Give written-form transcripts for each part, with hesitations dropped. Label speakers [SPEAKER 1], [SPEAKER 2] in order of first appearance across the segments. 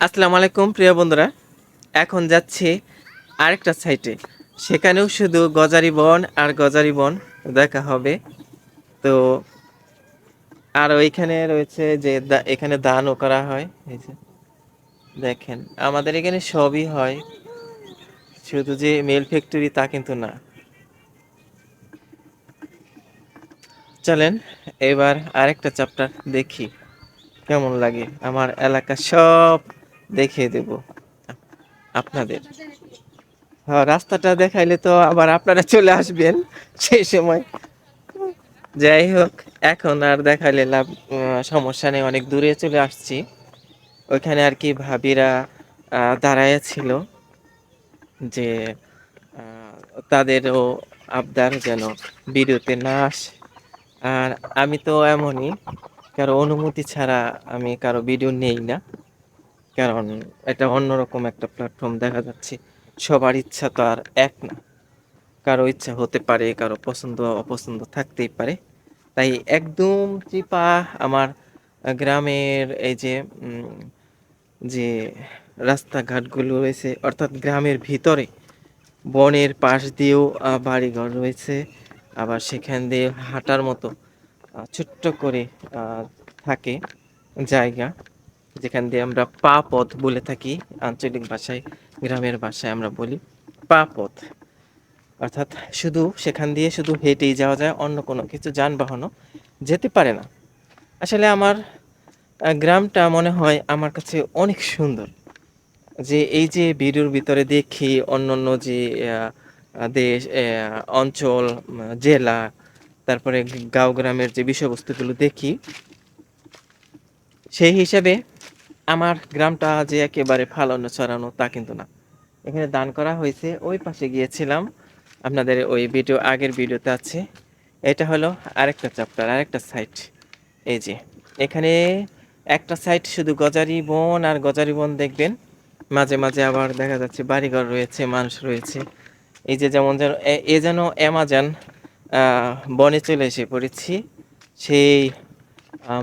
[SPEAKER 1] আসসালামু আলাইকুম প্রিয় বন্ধুরা। এখন যাচ্ছি আরেকটা সাইটে। সেখানেও শুধু গজারি বন আর গজারি বন দেখা হবে। তো আর ওইখানে রয়েছে যে এখানে দানও করা হয়। এই যে দেখেন, আমাদের এখানে সবই হয়, শুধু যে মেল ফ্যাক্টরি তা কিন্তু না। চলেন এবার আরেকটা চ্যাপ্টার দেখি কেমন লাগে। আমার এলাকা সব দেখিয়ে দেব আপনাদের। হ্যাঁ, রাস্তাটা দেখাইলে তো আবার আপনারা চলে আসবেন সেই সময়। যাই হোক, এখন আর দেখাইলে লাভ, সমস্যা নেই, অনেক দূরে চলে আসছি। ওইখানে আর কি ভাবিরা দাঁড়ায় ছিল যে আহ, তাদেরও আবদার যেন ভিডিওতে না আসে। আর আমি তো এমনই, কারো অনুমতি ছাড়া আমি কারো ভিডিও নেই না। কারণ এটা অন্যরকম একটা প্ল্যাটফর্ম, দেখা যাচ্ছে সবার ইচ্ছা তো আর এক না। কারো ইচ্ছা হতে পারে, কারো পছন্দ অপছন্দ থাকতেই পারে। তাই একদম চিপা আমার গ্রামের এই যে যে রাস্তাঘাটগুলো রয়েছে, অর্থাৎ গ্রামের ভিতরে বনের পাশ দিয়েও বাড়িঘর রয়েছে। আবার সেখান দিয়ে হাঁটার মতো ছোট্ট করে আহ, থাকে জায়গা, যেখান দিয়ে আমরা পা পথ বলে থাকি আঞ্চলিক ভাষায়। গ্রামের ভাষায় আমরা বলি পা পথ। অর্থাৎ শুধু সেখান দিয়ে শুধু হেঁটেই যাওয়া যায়, অন্য কোনো কিছু যানবাহনও যেতে পারে না। আসলে আমার গ্রামটা মনে হয় আমার কাছে অনেক সুন্দর। যে এই যে ভিডিওর ভিতরে দেখি অন্য অন্য যে দেশ, অঞ্চল, জেলা, তারপরে গাঁও গ্রামের যে বিষয়বস্তুগুলো দেখি, সেই হিসাবে আমার গ্রামটা যে একেবারে ফালানো ছড়ানো তা কিন্তু না। এখানে দান করা হয়েছে, ওই পাশে গিয়েছিলাম, আপনাদের ওই ভিডিও আগের ভিডিওতে আছে। এটা হলো আরেকটা চ্যাপ্টার, আরেকটা সাইট। এই যে এখানে একটা সাইট শুধু গজারি বন আর গজারি বন দেখবেন, মাঝে মাঝে আবার দেখা যাচ্ছে বাড়িঘর রয়েছে, মানুষ রয়েছে। এই যে যেমন যেন এ যেন অ্যামাজন বনে চলে এসে পড়েছি। সেই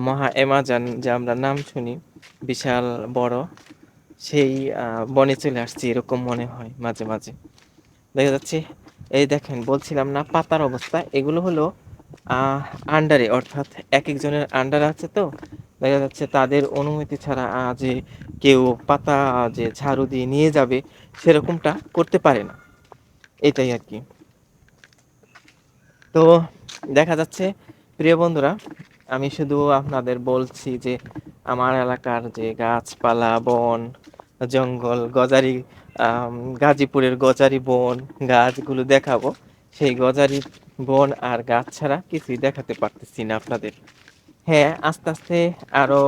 [SPEAKER 1] মহা অ্যামাজন যে আমরা নাম শুনি, বিশাল বড়, সেই বনে চলে আসছি এরকম মনে হয় মাঝে মাঝে। দেখা যাচ্ছে, এই দেখেন বলছিলাম না পাতার অবস্থা, এগুলো হলো আন্ডারে, অর্থাৎ এক একজনের আন্ডারে আছে। তো দেখা যাচ্ছে তাদের অনুমতি ছাড়া যে কেউ পাতা যে ঝাড়ু দিয়ে নিয়ে যাবে সেরকমটা করতে পারে না। এটাই আর কি। তো দেখা যাচ্ছে প্রিয় বন্ধুরা, আমি শুধু আপনাদের বলছি যে আমার এলাকার যে গাছপালা, বন, জঙ্গল, গজারি, গাজীপুরের গজারি বন গাছগুলো দেখাবো। সেই গজারি বন আর গাছ ছাড়া কিছুই দেখাতে পারতেছি না আপনাদের। হ্যাঁ, আস্তে আস্তে আরো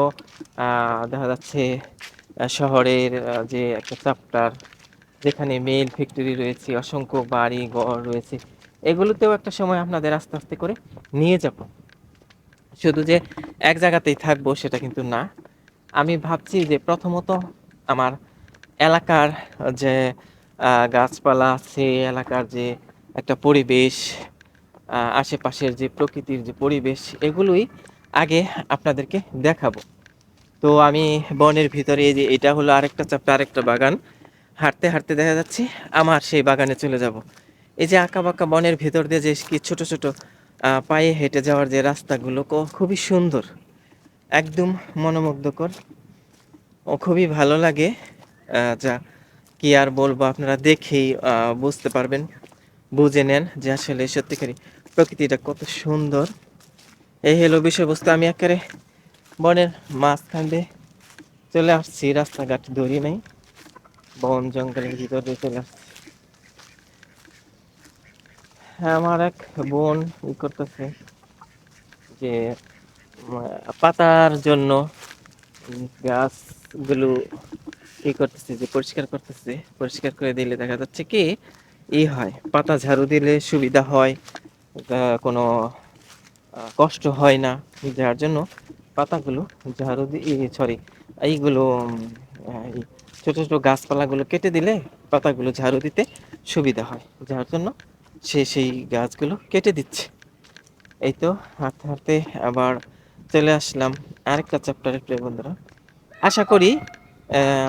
[SPEAKER 1] দেখা যাচ্ছে শহরের যে একটা চ্যাপ্টার, যেখানে মেল ফ্যাক্টরি রয়েছে, অসংখ্য বাড়ি ঘর রয়েছে, এগুলোতেও একটা সময় আপনাদের আস্তে আস্তে করে নিয়ে যাব। শুধু যে এক জায়গাতেই থাকবো সেটা কিন্তু না। আমি ভাবছি যে প্রথমত আমার এলাকার যে গাছপালা আছে, এলাকার যে একটা পরিবেশ, আশেপাশের যে প্রকৃতির যে পরিবেশ, এগুলোই আগে আপনাদেরকে দেখাবো। তো আমি বনের ভিতরে, এই যে এটা হলো আরেকটা চ্যাপ্টার, আরেকটা বাগান। হাঁটতে হাঁটতে দেখা যাচ্ছে আমার সেই বাগানে চলে যাব। এই যে আঁকা বাঁকা বনের ভিতর দিয়ে যে কি ছোট ছোট পায়ে হেঁটে যাওয়ার যে রাস্তাগুলো খুবই সুন্দর, একদম মনোমুগ্ধকর ও খুবই ভালো লাগে। যা কি আর বলবো, আপনারা দেখেই বুঝতে পারবেন, বুঝে নেন যে আসলে সত্যিকারই প্রকৃতিটা কত সুন্দর। এই হলো বিষয়বস্তু। আমি একেবারে বনের মাঝখান দিয়ে চলে আসছি, রাস্তাঘাট ধরি নাই, বন জঙ্গলের ভিতর দিয়ে চলে আসছি। হ্যাঁ, আমার এক বোন ই করতেছে যে পাতার জন্য গাছগুলো ই করতেছে, যে পরিষ্কার করতেছে। পরিষ্কার করে দিলে দেখা যাচ্ছে কি ই হয়, পাতা ঝাড়ু দিলে সুবিধা হয়, কোনো কষ্ট হয় না। যার জন্য পাতাগুলো ঝাড়ু দিয়ে, সরি, এইগুলো এই ছোট ছোট গাছপালাগুলো কেটে দিলে পাতাগুলো ঝাড়ু দিতে সুবিধা হয়। যার জন্য সে সেই গাছগুলো কেটে দিচ্ছে। এই তো হাঁটতে হাঁটতে আবার চলে আসলাম আরেকটা চ্যাপ্টারের, প্রিয় বন্ধুরা। আশা করি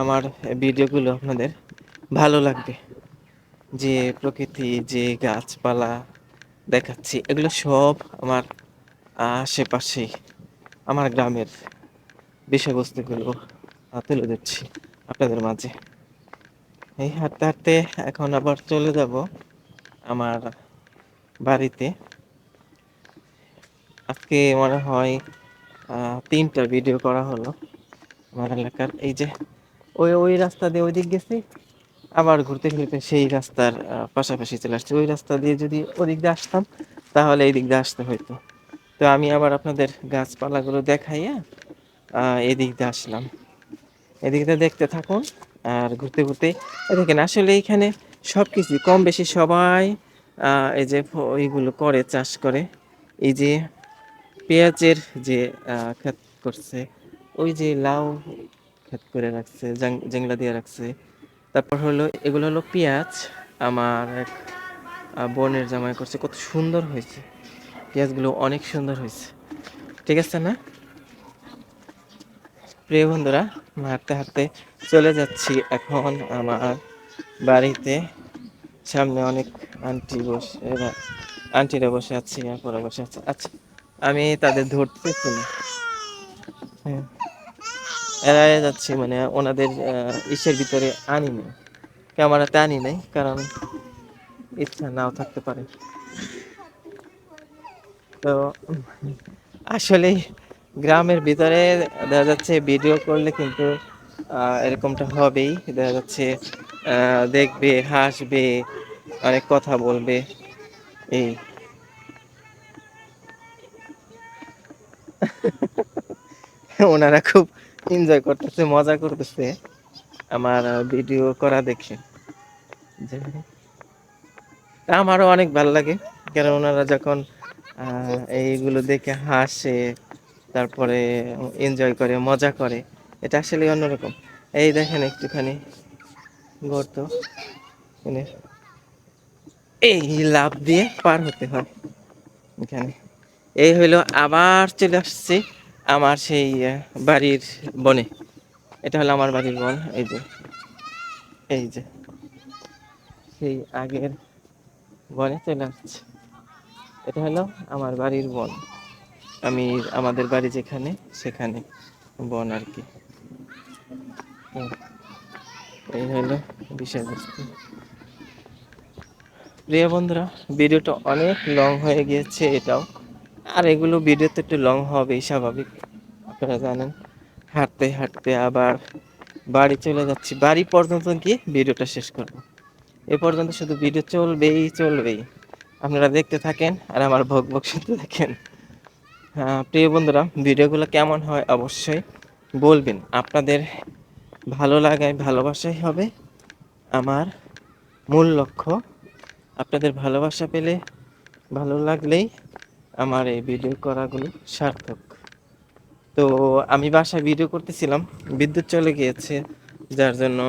[SPEAKER 1] আমার ভিডিওগুলো আপনাদের ভালো লাগবে। যে প্রকৃতি, যে গাছপালা দেখাচ্ছি, এগুলো সব আমার আশেপাশেই আমার গ্রামের বিষয়বস্তুগুলো তুলে ধরছি আপনাদের মাঝে। এই হাঁটতে হাঁটতে এখন আবার চলে যাব আমার বাড়িতে। আজকে মনে হয় 3টা ভিডিও করা হলো আমার এলাকার। এই যে ওই রাস্তা দিয়ে ওই দিক গেছি, আবার ঘুরতে ঘুরতে সেই রাস্তার পাশাপাশি চলে আসছে। ওই রাস্তা দিয়ে যদি ওদিক দিয়ে আসতাম তাহলে এই দিক দিয়ে আসতে হইতো। তো আমি আবার আপনাদের গাছপালাগুলো দেখাইয়া এদিক দিয়ে আসলাম। এদিক দিয়ে দেখতে থাকুন আর ঘুরতে ঘুরতে দেখেন। আসলে এইখানে সব কিছু কম বেশি সবাই এই যে ওইগুলো করে, চাষ করে। এই যে পেঁয়াজের যে ক্ষেত করছে, ওই যে লাউ ক্ষেত করে রাখছে, জেংলা দিয়ে রাখছে। তারপর হলো এগুলো হলো পেঁয়াজ। আমার এক বোনের জামাই করছে, কত সুন্দর হয়েছে পেঁয়াজগুলো, অনেক সুন্দর হয়েছে। ঠিক আছে না প্রিয় বন্ধুরা? হাঁটতে হাঁটতে চলে যাচ্ছি এখন আমার বাড়িতে। সামনে অনেক আন্টিরা বসে আছে, আপুরা বসে আছে। আচ্ছা, আমি তাদের ধরতেছি না। হ্যাঁ, এড়াইয়ে যাচ্ছি, মানে ওনাদের ইসের ভিতরে আনি নাই, ক্যামেরাতে আনি নাই, কারণ ইচ্ছা নাও থাকতে পারে। তো আসলে গ্রামের ভিতরে দেখা যাচ্ছে ভিডিও করলে কিন্তু এরকমটা হবেই। দেখা যাচ্ছে দেখবে, হাসবে, অনেক কথা বলবে। এই ওনারা খুব এনজয় করতেছে, মজা করতেছে আমার ভিডিও করা দেখে। যে আমারও অনেক ভালো লাগে, কারণ ওনারা যখন এইগুলো দেখে হাসে, তারপরে এনজয় করে, মজা করে, এটা আসলে অন্যরকম। এই দেখেন একটুখানি গর্ত, মানে এই লাফ দিয়ে পার হতে হয় এখানে। এই হইলো, আবার চলে আসছে আমার সেই বাড়ির বনে। এটা হলো আমার বাড়ির বন। এই যে, এই যে সেই আগের বনে চলে আসছে। এটা হলো আমার বাড়ির বন। আমি আমাদের বাড়ি যেখানে, সেখানে বন আর কি। এই হলো বিষয়বস্তু। প্রিয় বন্ধুরা, ভিডিওটা অনেক লং হয়ে গিয়েছে এটাও। আর এগুলো ভিডিওতে একটু লং হবেই, স্বাভাবিক, আপনারা জানেন। হাঁটতে হাঁটতে আবার বাড়ি চলে যাচ্ছি। বাড়ি পর্যন্ত গিয়ে ভিডিওটা শেষ করব। এ পর্যন্ত শুধু ভিডিও চলবেই চলবেই। আপনারা দেখতে থাকেন আর আমার ভোগ ভোগ শুনতে থাকেন। হ্যাঁ প্রিয় বন্ধুরা, ভিডিওগুলো কেমন হয় অবশ্যই বলবেন। আপনাদের ভালো লাগায়, ভালোবাসাই হবে আমার মূল লক্ষ্য। আপনাদের ভালোবাসা পেলে, ভালো লাগলেই আমার এই ভিডিও করাগুলো সার্থক। তো আমি বাসায় ভিডিও করতেছিলাম, বিদ্যুৎ চলে গিয়েছে, যার জন্য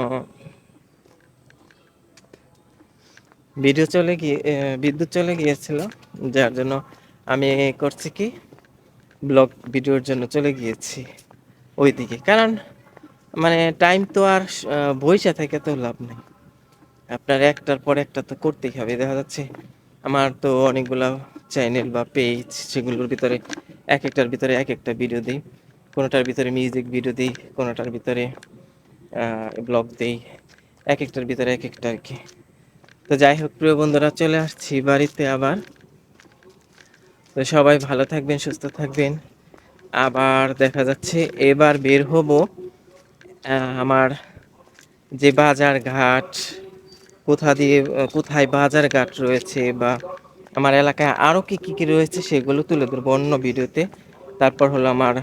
[SPEAKER 1] বিদ্যুৎ চলে গিয়েছিল, যার জন্য আমি করছি কি, ব্লগ ভিডিওর জন্য চলে গিয়েছি ওইদিকে। কারণ মানে টাইম তো আর বইসা থেকে তো লাভ নেই, আপনার একটার পর একটা তো করতেই হবে। দেখা যাচ্ছে আমার তো অনেকগুলা চ্যানেল বা পেজ, সেগুলোর ভিতরে এক একটার ভিতরে এক একটা ভিডিও দিই। কোনোটার ভিতরে মিউজিক ভিডিও দিই, কোনোটার ভিতরে ব্লগ দিই, এক একটার ভিতরে এক একটা আর কি। তো যাই হোক প্রিয় বন্ধুরা, চলে আসছি বাড়িতে আবার। তো সবাই ভালো থাকবেন, সুস্থ থাকবেন। আবার দেখা যাচ্ছে এবার বের হব আমার যে বাজার ঘাট, কোথায় বাজার ঘাট রয়েছে, বা আমার এলাকায় আরও কী কী কী রয়েছে সেগুলো তুলে ধরবো অন্য ভিডিওতে। তারপর হলো আমার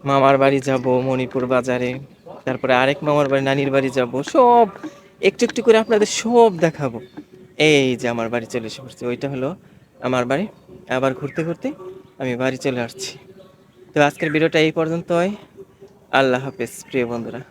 [SPEAKER 1] মামার বাড়ি যাব মণিপুর বাজারে, তারপরে আরেক মামার বাড়ি, নানির বাড়ি যাব, সব একটু একটু করে আপনাদের সব দেখাবো। এই যে আমার বাড়ি চলে এসে পড়ছে, ওইটা হলো আমার বাড়ি। আবার ঘুরতে ঘুরতে আমি বাড়ি চলে আসছি। তো আজকের ভিডিওটা এই পর্যন্তই। আল্লাহ হাফেজ প্রিয় বন্ধুরা।